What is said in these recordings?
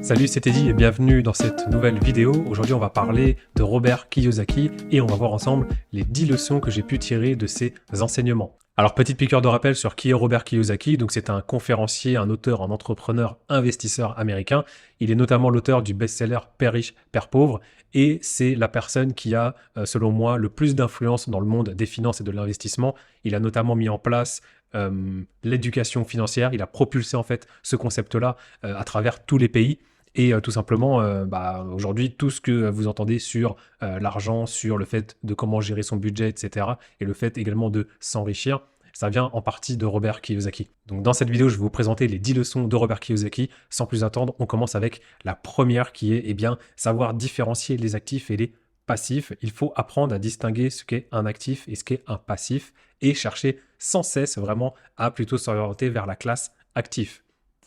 Salut, c'est Teddy et bienvenue dans cette nouvelle vidéo. Aujourd'hui, on va parler de Robert Kiyosaki et on va voir ensemble les 10 leçons que j'ai pu tirer de ses enseignements. Alors, petite piqûre de rappel sur qui est Robert Kiyosaki. Donc, c'est un conférencier, un auteur, un entrepreneur, investisseur américain. Il est notamment l'auteur du best-seller Père riche, Père pauvre et c'est la personne qui a, selon moi, le plus d'influence dans le monde des finances et de l'investissement. Il a notamment mis en place l'éducation financière. Il a propulsé en fait ce concept-là à travers tous les pays. Et tout simplement, aujourd'hui, tout ce que vous entendez sur l'argent, sur le fait de comment gérer son budget, etc., et le fait également de s'enrichir, ça vient en partie de Robert Kiyosaki. Donc dans cette vidéo, je vais vous présenter les 10 leçons de Robert Kiyosaki. Sans plus attendre, on commence avec la première qui est savoir différencier les actifs et les passifs. Il faut apprendre à distinguer ce qu'est un actif et ce qu'est un passif et chercher sans cesse vraiment à plutôt s'orienter vers la classe actif.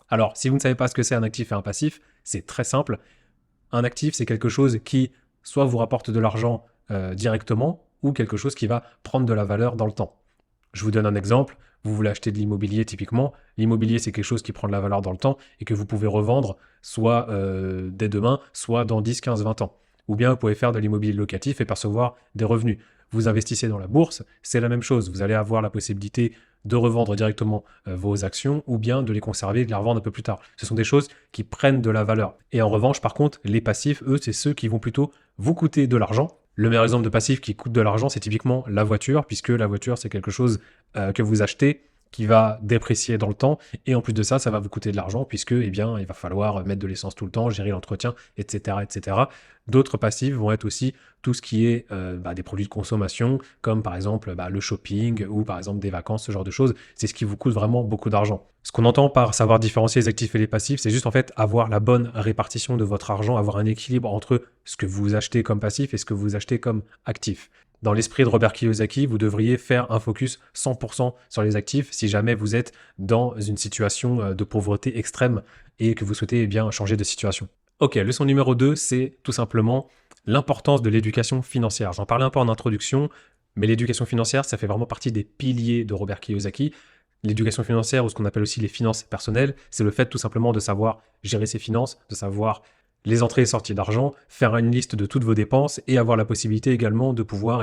Alors, si vous ne savez pas ce que c'est un actif et un passif, c'est très simple. Un actif, c'est quelque chose qui soit vous rapporte de l'argent directement ou quelque chose qui va prendre de la valeur dans le temps. Je vous donne un exemple. Vous voulez acheter de l'immobilier typiquement. L'immobilier, c'est quelque chose qui prend de la valeur dans le temps et que vous pouvez revendre soit dès demain, soit dans 10, 15, 20 ans. Ou bien vous pouvez faire de l'immobilier locatif et percevoir des revenus. Vous investissez dans la bourse, c'est la même chose. Vous allez avoir la possibilité de revendre directement vos actions ou bien de les conserver et de les revendre un peu plus tard. Ce sont des choses qui prennent de la valeur. Et en revanche, par contre, les passifs, eux, c'est ceux qui vont plutôt vous coûter de l'argent. Le meilleur exemple de passif qui coûte de l'argent, c'est typiquement la voiture, puisque la voiture, c'est quelque chose que vous achetez qui va déprécier dans le temps. Et en plus de ça, ça va vous coûter de l'argent puisque, il va falloir mettre de l'essence tout le temps, gérer l'entretien, etc., etc. D'autres passifs vont être aussi tout ce qui est des produits de consommation, comme par exemple le shopping ou par exemple des vacances, ce genre de choses. C'est ce qui vous coûte vraiment beaucoup d'argent. Ce qu'on entend par savoir différencier les actifs et les passifs, c'est juste en fait avoir la bonne répartition de votre argent, avoir un équilibre entre ce que vous achetez comme passif et ce que vous achetez comme actif. Dans l'esprit de Robert Kiyosaki, vous devriez faire un focus 100% sur les actifs si jamais vous êtes dans une situation de pauvreté extrême et que vous souhaitez changer de situation. Ok, leçon numéro 2, c'est tout simplement l'importance de l'éducation financière. J'en parlais un peu en introduction, mais l'éducation financière, ça fait vraiment partie des piliers de Robert Kiyosaki. L'éducation financière, ou ce qu'on appelle aussi les finances personnelles, c'est le fait tout simplement de savoir gérer ses finances, de savoir les entrées et sorties d'argent, faire une liste de toutes vos dépenses et avoir la possibilité également de pouvoir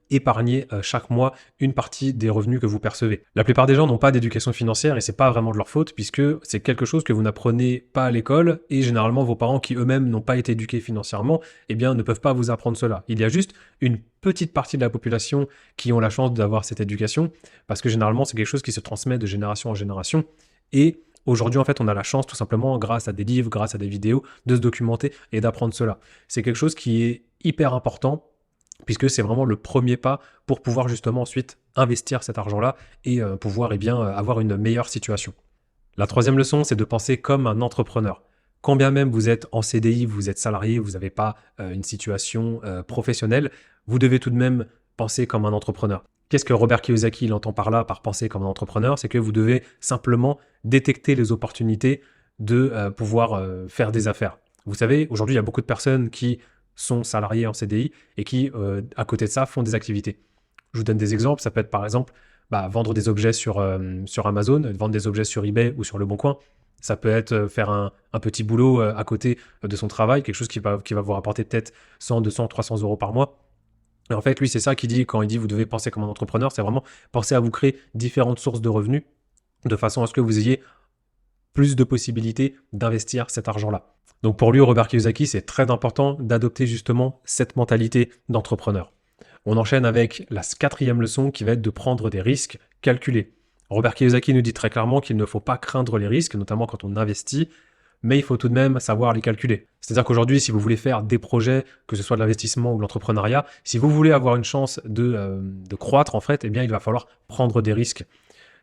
épargner chaque mois une partie des revenus que vous percevez. La plupart des gens n'ont pas d'éducation financière et c'est pas vraiment de leur faute puisque c'est quelque chose que vous n'apprenez pas à l'école et généralement vos parents qui eux-mêmes n'ont pas été éduqués financièrement, ne peuvent pas vous apprendre cela. Il y a juste une petite partie de la population qui ont la chance d'avoir cette éducation parce que généralement c'est quelque chose qui se transmet de génération en génération et aujourd'hui, en fait, on a la chance, tout simplement, grâce à des livres, grâce à des vidéos, de se documenter et d'apprendre cela. C'est quelque chose qui est hyper important, puisque c'est vraiment le premier pas pour pouvoir justement ensuite investir cet argent-là et pouvoir avoir une meilleure situation. La troisième leçon, c'est de penser comme un entrepreneur. Quand bien même vous êtes en CDI, vous êtes salarié, vous n'avez pas une situation professionnelle, vous devez tout de même penser comme un entrepreneur. Qu'est-ce que Robert Kiyosaki entend par là, par penser comme un entrepreneur? C'est que vous devez simplement détecter les opportunités de pouvoir faire des affaires. Vous savez, aujourd'hui, il y a beaucoup de personnes qui sont salariées en CDI et qui, à côté de ça, font des activités. Je vous donne des exemples. Ça peut être par exemple vendre des objets sur Amazon, vendre des objets sur eBay ou sur Le Bon Coin. Ça peut être faire un petit boulot à côté de son travail, quelque chose qui va vous rapporter peut-être 100, 200, 300 euros par mois. Et en fait, lui, c'est ça qu'il dit quand il dit vous devez penser comme un entrepreneur, c'est vraiment penser à vous créer différentes sources de revenus de façon à ce que vous ayez plus de possibilités d'investir cet argent-là. Donc pour lui, Robert Kiyosaki, c'est très important d'adopter justement cette mentalité d'entrepreneur. On enchaîne avec la quatrième leçon qui va être de prendre des risques calculés. Robert Kiyosaki nous dit très clairement qu'il ne faut pas craindre les risques, notamment quand on investit, mais il faut tout de même savoir les calculer. C'est-à-dire qu'aujourd'hui, si vous voulez faire des projets, que ce soit de l'investissement ou de l'entrepreneuriat, si vous voulez avoir une chance de croître, en fait, il va falloir prendre des risques.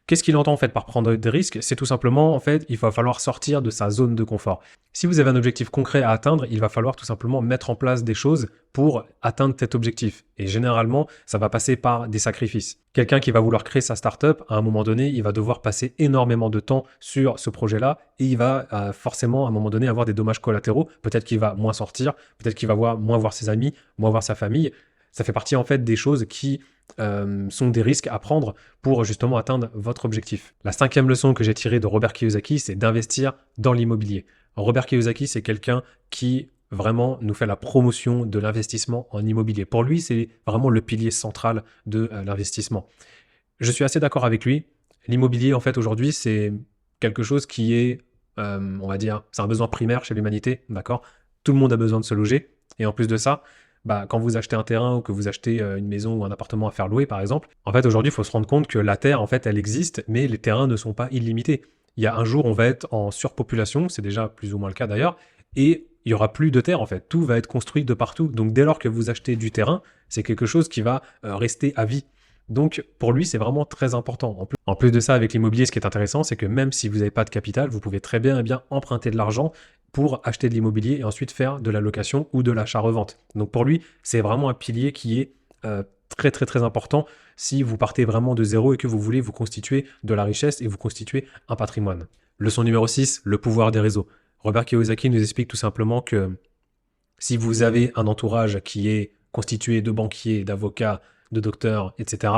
Qu'est-ce qu'il entend en fait par prendre des risques? C'est tout simplement, en fait, il va falloir sortir de sa zone de confort. Si vous avez un objectif concret à atteindre, il va falloir tout simplement mettre en place des choses pour atteindre cet objectif. Et généralement, ça va passer par des sacrifices. Quelqu'un qui va vouloir créer sa startup, à un moment donné, il va devoir passer énormément de temps sur ce projet-là et il va forcément, à un moment donné, avoir des dommages collatéraux. Peut-être qu'il va moins sortir, peut-être qu'il va moins voir ses amis, moins voir sa famille. Ça fait partie en fait des choses qui sont des risques à prendre pour justement atteindre votre objectif. La cinquième leçon que j'ai tirée de Robert Kiyosaki, c'est d'investir dans l'immobilier. Robert Kiyosaki, c'est quelqu'un qui vraiment nous fait la promotion de l'investissement en immobilier. Pour lui, c'est vraiment le pilier central de l'investissement. Je suis assez d'accord avec lui. L'immobilier, en fait, aujourd'hui, c'est quelque chose qui est, on va dire, c'est un besoin primaire chez l'humanité, d'accord? Tout le monde a besoin de se loger. Et en plus de ça, bah, quand vous achetez un terrain ou que vous achetez une maison ou un appartement à faire louer, par exemple, en fait, aujourd'hui, il faut se rendre compte que la terre, en fait, elle existe, mais les terrains ne sont pas illimités. Il y a un jour, on va être en surpopulation, c'est déjà plus ou moins le cas d'ailleurs, et il y aura plus de terre, en fait. Tout va être construit de partout. Donc, dès lors que vous achetez du terrain, c'est quelque chose qui va rester à vie. Donc, pour lui, c'est vraiment très important. En plus de ça, avec l'immobilier, ce qui est intéressant, c'est que même si vous n'avez pas de capital, vous pouvez très bien, emprunter de l'argent pour acheter de l'immobilier et ensuite faire de la location ou de l'achat-revente. Donc, pour lui, c'est vraiment un pilier qui est très, très, très important si vous partez vraiment de zéro et que vous voulez vous constituer de la richesse et vous constituer un patrimoine. Leçon numéro 6, le pouvoir des réseaux. Robert Kiyosaki nous explique tout simplement que si vous avez un entourage qui est constitué de banquiers, d'avocats, de docteurs, etc.,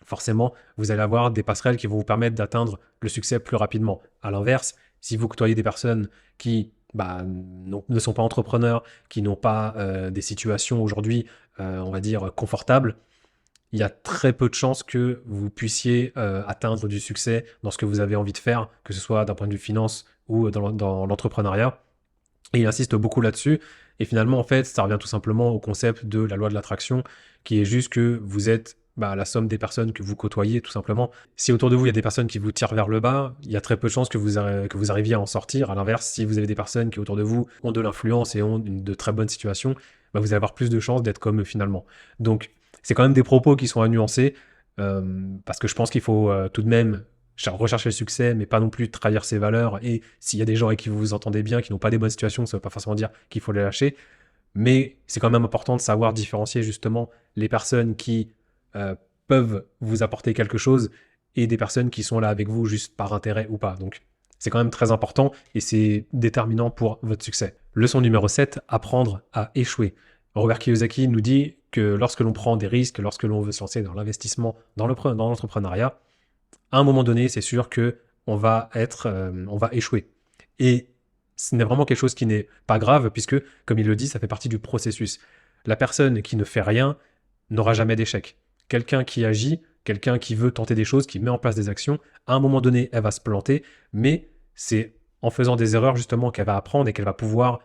forcément, vous allez avoir des passerelles qui vont vous permettre d'atteindre le succès plus rapidement. À l'inverse, si vous côtoyez des personnes qui ne sont pas entrepreneurs, qui n'ont pas des situations aujourd'hui, on va dire, confortables, il y a très peu de chances que vous puissiez atteindre du succès dans ce que vous avez envie de faire, que ce soit d'un point de vue finance ou dans l'entrepreneuriat. Et il insiste beaucoup là-dessus. Et finalement, en fait, ça revient tout simplement au concept de la loi de l'attraction, qui est juste que vous êtes la somme des personnes que vous côtoyez, tout simplement. Si autour de vous, il y a des personnes qui vous tirent vers le bas, il y a très peu de chances que vous arriviez à en sortir. À l'inverse, si vous avez des personnes qui autour de vous ont de l'influence et ont de très bonnes situations, vous allez avoir plus de chances d'être comme eux finalement. Donc, c'est quand même des propos qui sont à nuancer, parce que je pense qu'il faut tout de même rechercher le succès, mais pas non plus trahir ses valeurs. Et s'il y a des gens avec qui vous vous entendez bien, qui n'ont pas des bonnes situations, ça ne veut pas forcément dire qu'il faut les lâcher. Mais c'est quand même important de savoir différencier justement les personnes qui peuvent vous apporter quelque chose et des personnes qui sont là avec vous juste par intérêt ou pas. Donc c'est quand même très important et c'est déterminant pour votre succès. Leçon numéro 7, apprendre à échouer. Robert Kiyosaki nous dit que lorsque l'on prend des risques, lorsque l'on veut se lancer dans l'investissement, dans l'entrepreneuriat, à un moment donné, c'est sûr que on va échouer. Et ce n'est vraiment quelque chose qui n'est pas grave, puisque, comme il le dit, ça fait partie du processus. La personne qui ne fait rien n'aura jamais d'échec. Quelqu'un qui agit, quelqu'un qui veut tenter des choses, qui met en place des actions, à un moment donné, elle va se planter, mais c'est en faisant des erreurs, justement, qu'elle va apprendre et qu'elle va pouvoir,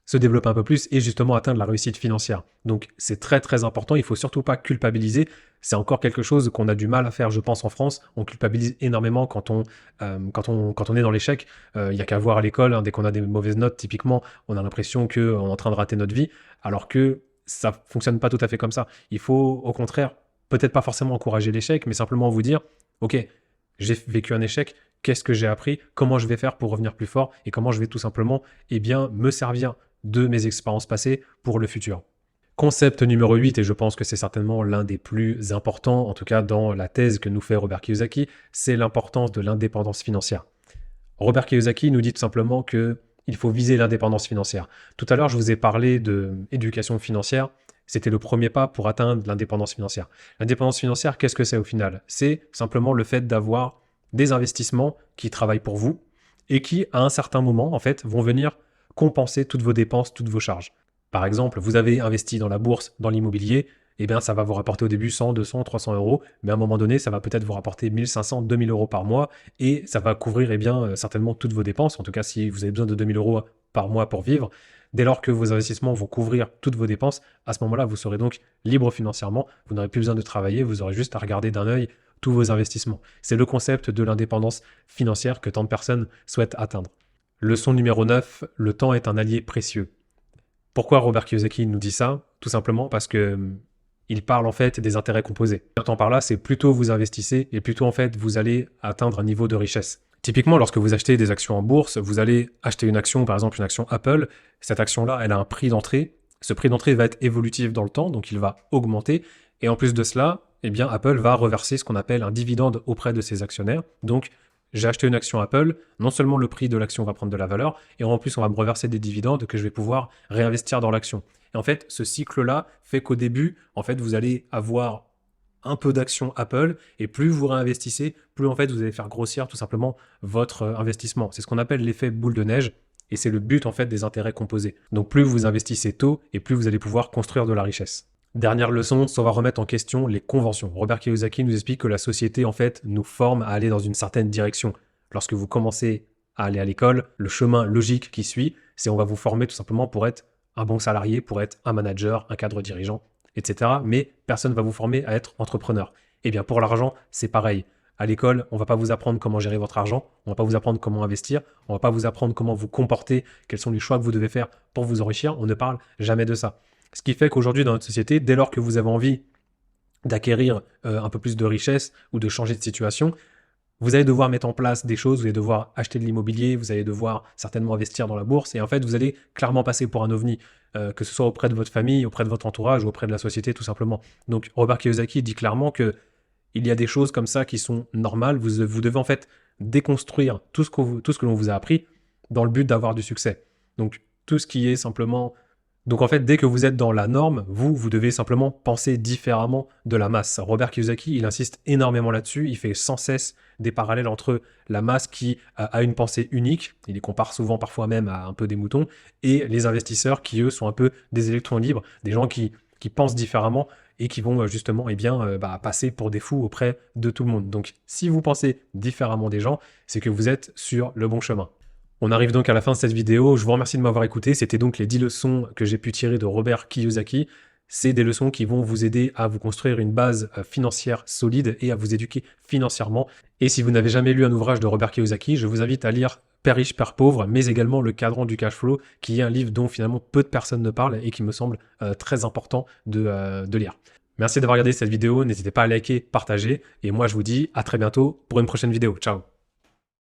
se développer un peu plus et justement atteindre la réussite financière. Donc c'est très très important, il ne faut surtout pas culpabiliser. C'est encore quelque chose qu'on a du mal à faire, je pense, en France. On culpabilise énormément quand on est dans l'échec. Il n'y a qu'à voir à l'école, dès qu'on a des mauvaises notes, typiquement, on a l'impression qu'on est en train de rater notre vie, alors que ça ne fonctionne pas tout à fait comme ça. Il faut au contraire, peut-être pas forcément encourager l'échec, mais simplement vous dire, ok, j'ai vécu un échec, qu'est-ce que j'ai appris, comment je vais faire pour revenir plus fort et comment je vais tout simplement me servir de mes expériences passées pour le futur. Concept numéro 8, et je pense que c'est certainement l'un des plus importants, en tout cas dans la thèse que nous fait Robert Kiyosaki, c'est l'importance de l'indépendance financière. Robert Kiyosaki nous dit tout simplement qu'il faut viser l'indépendance financière. Tout à l'heure, je vous ai parlé d'éducation financière. C'était le premier pas pour atteindre l'indépendance financière. L'indépendance financière, qu'est-ce que c'est au final? C'est simplement le fait d'avoir des investissements qui travaillent pour vous et qui, à un certain moment, en fait, vont venir compenser toutes vos dépenses, toutes vos charges. Par exemple, vous avez investi dans la bourse, dans l'immobilier, ça va vous rapporter au début 100, 200, 300 euros, mais à un moment donné, ça va peut-être vous rapporter 1500, 2000 euros par mois, et ça va couvrir certainement toutes vos dépenses. En tout cas, si vous avez besoin de 2000 euros par mois pour vivre, dès lors que vos investissements vont couvrir toutes vos dépenses, à ce moment-là, vous serez donc libre financièrement, vous n'aurez plus besoin de travailler, vous aurez juste à regarder d'un œil tous vos investissements. C'est le concept de l'indépendance financière que tant de personnes souhaitent atteindre. Leçon numéro 9, le temps est un allié précieux. Pourquoi Robert Kiyosaki nous dit ça? Tout simplement parce que il parle en fait des intérêts composés. J'entends par là, c'est plus tôt vous investissez et plus tôt en fait vous allez atteindre un niveau de richesse. Typiquement, lorsque vous achetez des actions en bourse, vous allez acheter une action, par exemple une action Apple. Cette action-là, elle a un prix d'entrée. Ce prix d'entrée va être évolutif dans le temps, donc il va augmenter. Et en plus de cela, Apple va reverser ce qu'on appelle un dividende auprès de ses actionnaires. Donc, j'ai acheté une action Apple, non seulement le prix de l'action va prendre de la valeur, et en plus on va me reverser des dividendes que je vais pouvoir réinvestir dans l'action. Et en fait, ce cycle-là fait qu'au début, en fait, vous allez avoir un peu d'actions Apple, et plus vous réinvestissez, plus en fait vous allez faire grossir tout simplement votre investissement. C'est ce qu'on appelle l'effet boule de neige. Et c'est le but en fait des intérêts composés. Donc plus vous investissez tôt et plus vous allez pouvoir construire de la richesse. Dernière leçon, on va remettre en question les conventions. Robert Kiyosaki nous explique que la société en fait nous forme à aller dans une certaine direction. Lorsque vous commencez à aller à l'école, le chemin logique qui suit, c'est on va vous former tout simplement pour être un bon salarié, pour être un manager, un cadre dirigeant, etc. Mais personne ne va vous former à être entrepreneur. Eh bien pour l'argent, c'est pareil. À l'école, on ne va pas vous apprendre comment gérer votre argent, on ne va pas vous apprendre comment investir, on ne va pas vous apprendre comment vous comporter, quels sont les choix que vous devez faire pour vous enrichir, on ne parle jamais de ça. Ce qui fait qu'aujourd'hui dans notre société, dès lors que vous avez envie d'acquérir un peu plus de richesse ou de changer de situation, vous allez devoir mettre en place des choses, vous allez devoir acheter de l'immobilier, vous allez devoir certainement investir dans la bourse, et en fait vous allez clairement passer pour un ovni, que ce soit auprès de votre famille, auprès de votre entourage ou auprès de la société tout simplement. Donc Robert Kiyosaki dit clairement que il y a des choses comme ça qui sont normales, vous devez en fait déconstruire tout ce que l'on vous a appris dans le but d'avoir du succès. Donc tout ce qui est simplement... Donc en fait, dès que vous êtes dans la norme, vous devez simplement penser différemment de la masse. Robert Kiyosaki, il insiste énormément là-dessus, il fait sans cesse des parallèles entre la masse qui a une pensée unique, il les compare souvent parfois même à un peu des moutons, et les investisseurs qui eux sont un peu des électrons libres, des gens qui pensent différemment et qui vont justement passer pour des fous auprès de tout le monde. Donc si vous pensez différemment des gens, c'est que vous êtes sur le bon chemin. On arrive donc à la fin de cette vidéo, je vous remercie de m'avoir écouté, c'était donc les 10 leçons que j'ai pu tirer de Robert Kiyosaki. C'est des leçons qui vont vous aider à vous construire une base financière solide et à vous éduquer financièrement. Et si vous n'avez jamais lu un ouvrage de Robert Kiyosaki, je vous invite à lire Père riche, Père pauvre, mais également Le cadran du cash flow, qui est un livre dont finalement peu de personnes ne parlent et qui me semble très important de lire. Merci d'avoir regardé cette vidéo, n'hésitez pas à liker, partager, et moi je vous dis à très bientôt pour une prochaine vidéo. Ciao!